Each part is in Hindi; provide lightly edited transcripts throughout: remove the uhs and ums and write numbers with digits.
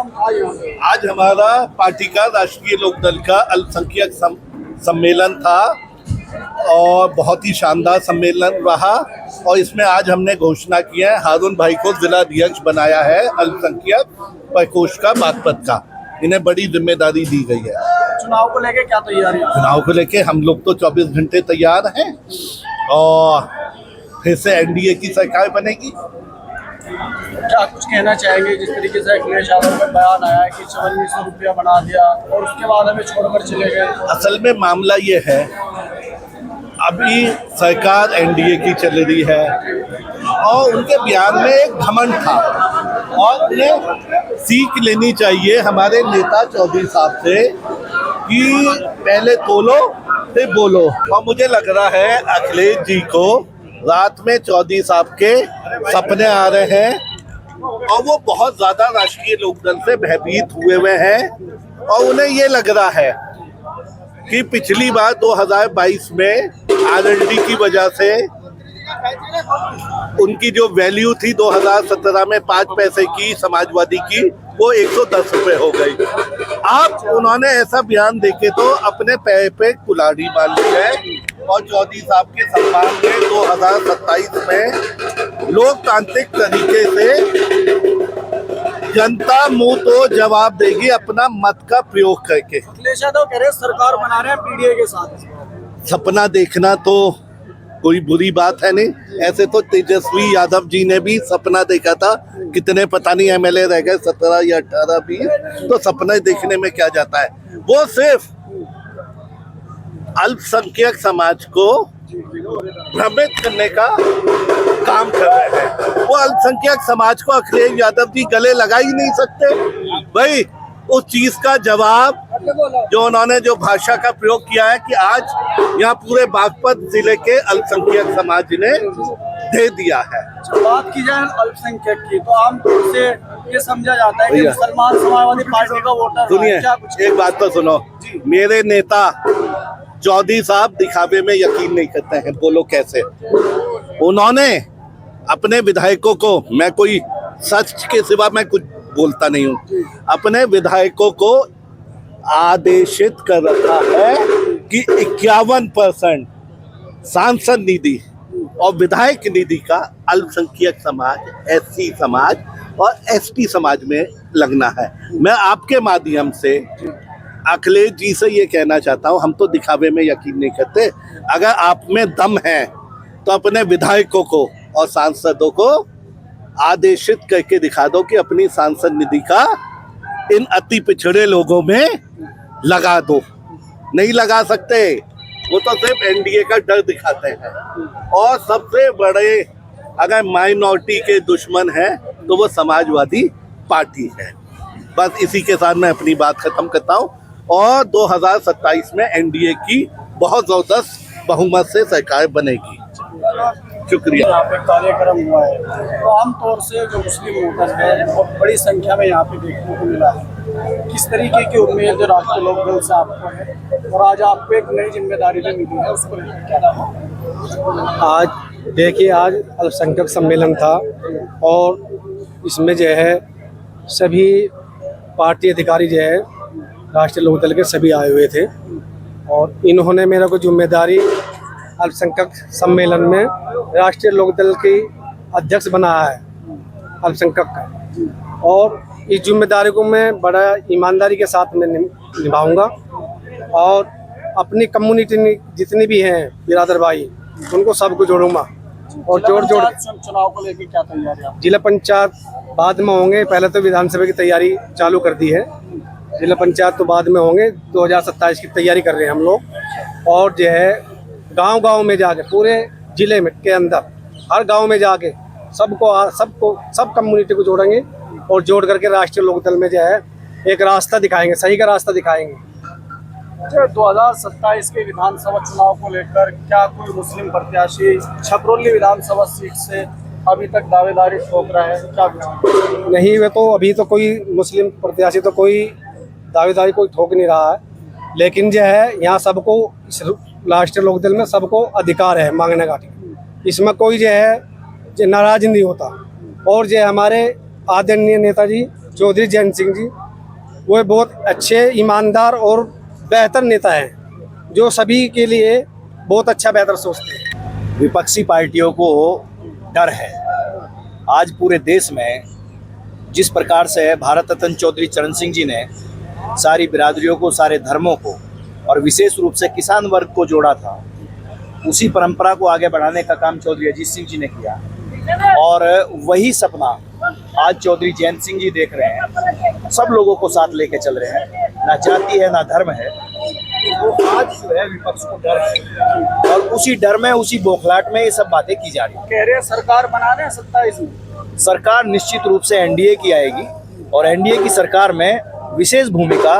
प्रोग्राम था यहाँ पे? आज हमारा पार्टी का राष्ट्रीय लोकदल का अल्पसंख्यक सम्मेलन था और बहुत ही शानदार सम्मेलन रहा। और इसमें आज हमने घोषणा की है, हारून भाई को जिला अध्यक्ष बनाया है अल्पसंख्यक प्रकोष्ठ का बागपत का। इन्हें बड़ी जिम्मेदारी दी गई है। चुनाव को लेके क्या तैयारी है? चुनाव को लेके हम लोग तो 24 घंटे तैयार हैं और फिर से एनडीए की सरकार बनेगी। क्या कुछ कहना चाहेंगे? जिस तरीके से अखिलेश यादव का बयान आया है कि 4400 रुपया बना दिया और उसके बाद हमें छोड़कर चले गए। असल में मामला ये है, अभी सरकार एनडीए की चल रही है और उनके बयान में एक घमंड था और उन्हें सीख लेनी चाहिए हमारे नेता चौधरी साहब से कि पहले तोलो फिर बोलो। और मुझे लग रहा है अखिलेश जी को रात में चौधरी साहब के सपने आ रहे हैं और वो बहुत ज्यादा राष्ट्रीय लोकदल से भयभीत हुए हैं और उन्हें ये लग रहा है कि पिछली बार 2022 में आरएलडी की वजह से उनकी जो वैल्यू थी 2017 में 5 पैसे की समाजवादी की, वो 110 रुपए हो गई। अब उन्होंने ऐसा बयान देके तो अपने पैर पे कुल्हाड़ी मार ली है और चौधरी साहब के सम्मान में 2027 में लोकतांत्रिक तरीके से जनता मुंह तो जवाब देगी अपना मत का प्रयोग करके। अखिलेश यादव कह रहे हैं सरकार बना रहे हैं पीडीए के साथ। सपना देखना तो कोई बुरी बात है नहीं। ऐसे तो तेजस्वी यादव जी ने भी सपना देखा था, कितने पता नहीं एमएलए रह गए, 17 या 18 भी। तो सपना देखने में क्या जाता है। वो सिर्फ अल्पसंख्यक समाज को भ्रमित करने का काम कर रहे हैं। वो अल्पसंख्यक समाज को अखिलेश यादव जी गले लगा ही नहीं सकते भाई। उस चीज का जवाब जो उन्होंने जो भाषा का प्रयोग किया है कि आज यहाँ पूरे बागपत जिले के अल्पसंख्यक समाज ने दे दिया है। बात की जाए अल्पसंख्यक की तो आमतौर से ये समझा जाता है कि मुसलमान समाजवादी पार्टी का वोटर। सुनिए, एक बात तो सुनो, मेरे नेता चौधरी साहब दिखावे में यकीन नहीं करते हैं। बोलो कैसे? उन्होंने अपने विधायकों को, मैं कोई सच के सिवा मैं कुछ बोलता नहीं हूँ, अपने विधायकों को आदेशित कर रखा है कि 51% सांसद निधि और विधायक निधि का अल्पसंख्यक समाज, एससी समाज और एसटी समाज में लगना है। मैं आपके माध्यम से अखिलेश जी से ये कहना चाहता हूँ, हम तो दिखावे में यकीन नहीं करते। अगर आप में दम है तो अपने विधायकों को और सांसदों को आदेशित करके दिखा दो कि अपनी सांसद निधि का इन अति पिछड़े लोगों में लगा दो। नहीं लगा सकते, वो तो सिर्फ एनडीए का डर दिखाते हैं। और सबसे बड़े अगर माइनॉरिटी के दुश्मन हैं तो वो समाजवादी पार्टी है। बस इसी के साथ मैं अपनी बात खत्म करता हूँ और 2027 में एनडीए की बहुत जबरदस्त बहुमत से सरकार बनेगी। शुक्रिया। यहाँ पे कार्यक्रम हुआ है तो आमतौर से जो मुस्लिम वोटर है और बड़ी संख्या में यहाँ पे देखने को मिला है, किस तरीके की उम्मीद जो राष्ट्रीय लोकदल से आपको है और आज आपको एक नई जिम्मेदारी भी मिली है, उसको लेकर क्या नाम है? आज देखिए, आज अल्पसंख्यक सम्मेलन था और इसमें जो है सभी पार्टी अधिकारी जो है राष्ट्रीय लोकदल के सभी आए हुए थे और इन्होंने मेरा को जिम्मेदारी अल्पसंख्यक सम्मेलन में राष्ट्रीय लोकदल की अध्यक्ष बनाया है अल्पसंख्यक का। और इस जिम्मेदारी को मैं बड़ा ईमानदारी के साथ में निभाऊंगा और अपनी कम्युनिटी जितनी भी हैं बिरादर भाई, उनको सबको जोड़ूंगा और जोड़ चुनाव को लेकर क्या तैयारी है? जिला पंचायत बाद में होंगे, पहले तो विधानसभा की तैयारी चालू कर दी है। जिला पंचायत तो बाद में होंगे, 2027 की तैयारी कर रहे हैं हम लोग। और जो है गांव-गांव में जाके पूरे जिले में के अंदर हर गांव में जाके सब कम्युनिटी को जोड़ेंगे और जोड़ करके राष्ट्रीय लोकदल में जो है एक रास्ता दिखाएंगे, सही का रास्ता दिखाएंगे। 2027 के विधानसभा चुनाव को लेकर क्या कोई मुस्लिम प्रत्याशी छपरौली विधानसभा सीट से अभी तक दावेदारी ठोक रहा है? क्या नहीं, वे तो अभी तो कोई मुस्लिम प्रत्याशी तो कोई दावेदारी कोई ठोक नहीं रहा है, लेकिन जो है यहाँ सबको राष्ट्रीय लोकदल में सबको अधिकार है मांगने का। इसमें कोई जो है नाराज नहीं होता। और जो हमारे आदरणीय नेताजी चौधरी जयंत सिंह जी, वो बहुत अच्छे, ईमानदार और बेहतर नेता हैं जो सभी के लिए बहुत अच्छा बेहतर सोचते हैं। विपक्षी पार्टियों को डर है। आज पूरे देश में जिस प्रकार से भारत रत्न चौधरी चरण सिंह जी ने सारी बिरादरियों को, सारे धर्मों को और विशेष रूप से किसान वर्ग को जोड़ा था, उसी परंपरा को आगे बढ़ाने का काम चौधरी अजीत सिंह जी ने किया और वही सपना आज चौधरी जयंत सिंह जी देख रहे हैं। सब लोगों को साथ लेके चल रहे हैं, ना जाति है ना धर्म है। तो आज जो है विपक्ष को डर है और उसी डर में, उसी बौखलाहट में ये सब बातें की जा रही है। कह रहे हैं सरकार बना रहे हैं 27 में। सरकार निश्चित रूप से एनडीए की आएगी और एनडीए की सरकार में विशेष भूमिका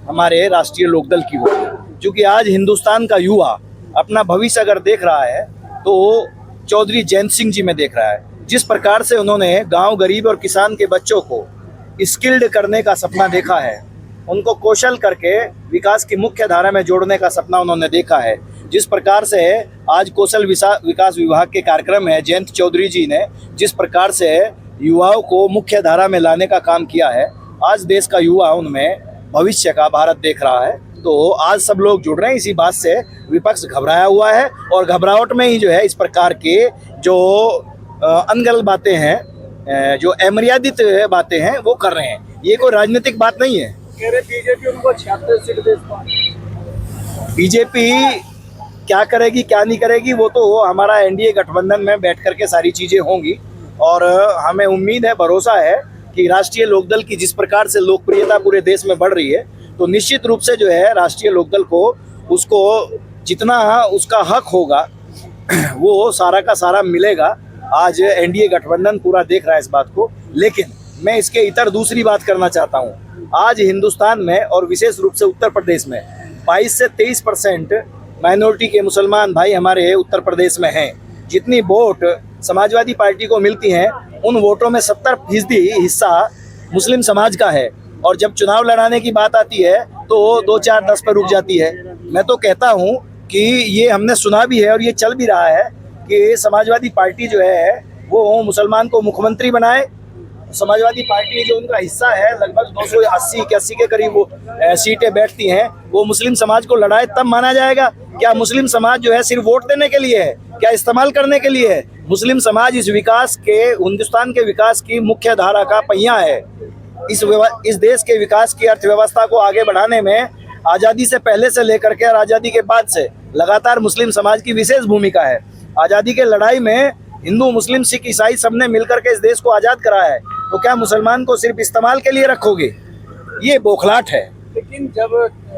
हमारे राष्ट्रीय लोकदल की होगी, क्योंकि आज हिंदुस्तान का युवा अपना भविष्य अगर देख रहा है तो चौधरी जयंत सिंह जी में देख रहा है। जिस प्रकार से उन्होंने गांव गरीब और किसान के बच्चों को स्किल्ड करने का सपना देखा है, उनको कौशल करके विकास की मुख्य धारा में जोड़ने का सपना उन्होंने देखा है। जिस प्रकार से आज कौशल विकास विभाग के कार्यक्रम है, जयंत चौधरी जी ने जिस प्रकार से युवाओं को मुख्य धारा में लाने का काम किया है, आज देश का युवा उनमें भविष्य का भारत देख रहा है। तो आज सब लोग जुड़ रहे हैं। इसी बात से विपक्ष घबराया हुआ है और घबराहट में ही जो है इस प्रकार के जो अनगढ़ बातें हैं, जो अमर्यादित बातें हैं, वो कर रहे हैं। ये कोई राजनीतिक बात नहीं है। कह रहे बीजेपी उनको 76 सीट दे पाए। बीजेपी क्या करेगी क्या नहीं करेगी वो तो हमारा एनडीए गठबंधन में बैठ करके सारी चीज़ें होंगी और हमें उम्मीद है, भरोसा है कि राष्ट्रीय लोकदल की जिस प्रकार से लोकप्रियता पूरे देश में बढ़ रही है, तो निश्चित रूप से जो है राष्ट्रीय लोकदल को उसको जितना उसका हक होगा वो सारा का सारा मिलेगा। आज एनडीए गठबंधन पूरा देख रहा है इस बात को। लेकिन मैं इसके इतर दूसरी बात करना चाहता हूँ। आज हिंदुस्तान में और विशेष रूप से उत्तर प्रदेश में 22 से 23% माइनॉरिटी के मुसलमान भाई हमारे उत्तर प्रदेश में हैं। जितनी वोट समाजवादी पार्टी को मिलती हैं, उन वोटों में 70% हिस्सा मुस्लिम समाज का है और जब चुनाव लड़ाने की बात आती है तो 2, 4, 10 पर रुक जाती है। मैं तो कहता हूँ कि ये हमने सुना भी है और ये चल भी रहा है कि समाजवादी पार्टी जो है वो मुसलमान को मुख्यमंत्री बनाए। समाजवादी पार्टी जो उनका हिस्सा है, लगभग 280 के करीब वो सीटें बैठती हैं, वो मुस्लिम समाज को लड़ाए, तब माना जाएगा। क्या मुस्लिम समाज जो है सिर्फ वोट देने के लिए है? क्या इस्तेमाल करने के लिए है? मुस्लिम समाज इस विकास के, हिंदुस्तान के विकास की मुख्य धारा का पहिया है। इस देश के विकास की अर्थव्यवस्था को आगे बढ़ाने में आज़ादी से पहले से लेकर के और आज़ादी के बाद से लगातार मुस्लिम समाज की विशेष भूमिका है। आज़ादी के लड़ाई में हिंदू, मुस्लिम, सिख, ईसाई सबने मिलकर के इस देश को आज़ाद कराया है। तो क्या मुसलमान को सिर्फ इस्तेमाल के लिए रखोगे? ये बौखलाहट है। लेकिन जब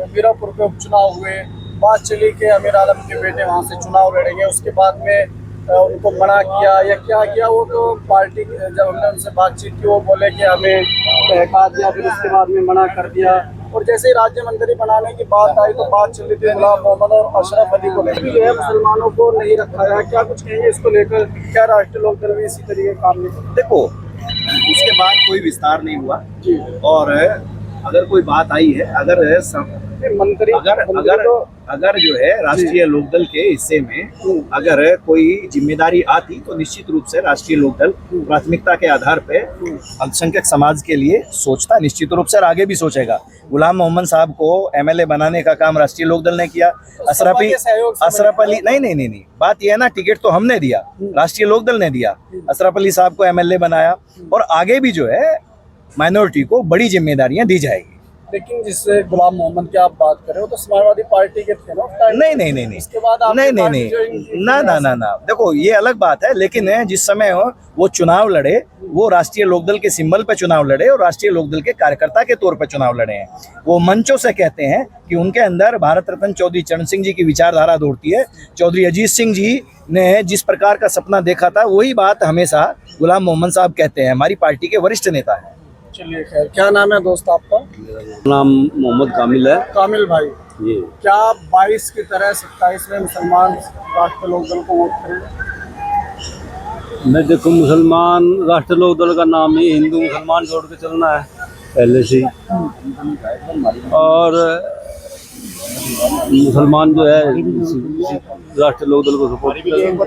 मीरापुर के उपचुनाव हुए, बात चली कि अमीर आलम के बेटे वहाँ से चुनाव लड़ेंगे, उसके बाद में उनको मना किया या क्या किया, वो तो पार्टी जब हमने उनसे बातचीत की वो बोले कि हमें बहका दिया, फिर उसके बाद में मना कर दिया। और जैसे ही राज्य मंत्री बनाने की बात आई तो बात चल रही थी गुलाम मोहम्मद और अशरफ अली को लेकर, जो है मुसलमानों को नहीं रखा गया। क्या कुछ कहेंगे इसको लेकर? क्या राष्ट्रीय लोकदल भी इसी तरीके काम नहीं? देखो, उसके बाद कोई विस्तार नहीं हुआ जी। और अगर कोई बात आई है, अगर जो है राष्ट्रीय लोकदल के हिस्से में अगर कोई जिम्मेदारी आती तो निश्चित रूप से राष्ट्रीय लोकदल प्राथमिकता के आधार पे अल्पसंख्यक समाज के लिए सोचता, निश्चित रूप से और आगे भी सोचेगा। गुलाम मोहम्मद साहब को एमएलए बनाने का काम राष्ट्रीय लोकदल ने किया। अशरफ अली नहीं, बात यह है ना, टिकट तो हमने दिया, राष्ट्रीय लोकदल ने दिया। अशरफ अली साहब को एमएलए बनाया और आगे भी जो है माइनॉरिटी को बड़ी जिम्मेदारियां दी जाएगी। लेकिन जिससे गुलाम मोहम्मद की आप बात कर रहे हो तो समाजवादी पार्टी के थे ना? नहीं, इसके बाद ना, देखो ये अलग बात है। लेकिन जिस समय वो चुनाव लड़े, वो राष्ट्रीय लोकदल के सिंबल पे चुनाव लड़े और राष्ट्रीय लोकदल के कार्यकर्ता के तौर पे चुनाव लड़े हैं। वो मंचों से कहते हैं कि उनके अंदर भारत रत्न चौधरी चरण सिंह जी की विचारधारा दौड़ती है। चौधरी अजीत सिंह जी ने जिस प्रकार का सपना देखा था, वही बात हमेशा गुलाम मोहम्मद साहब कहते हैं। हमारी पार्टी के वरिष्ठ नेता है। चलिए खैर, क्या नाम है दोस्त आपका? नाम मोहम्मद कामिल है। कामिल भाई, ये क्या 22 की तरह 27 में मुसलमान राष्ट्रीय लोकदल को वोट करें? मैं देखो, मुसलमान राष्ट्रीय लोकदल का नाम ही हिंदू मुसलमान जोड़ के चलना है पहले से ही। और मुसलमान जो है राष्ट्रीय लोकदल को सपोर्ट करें।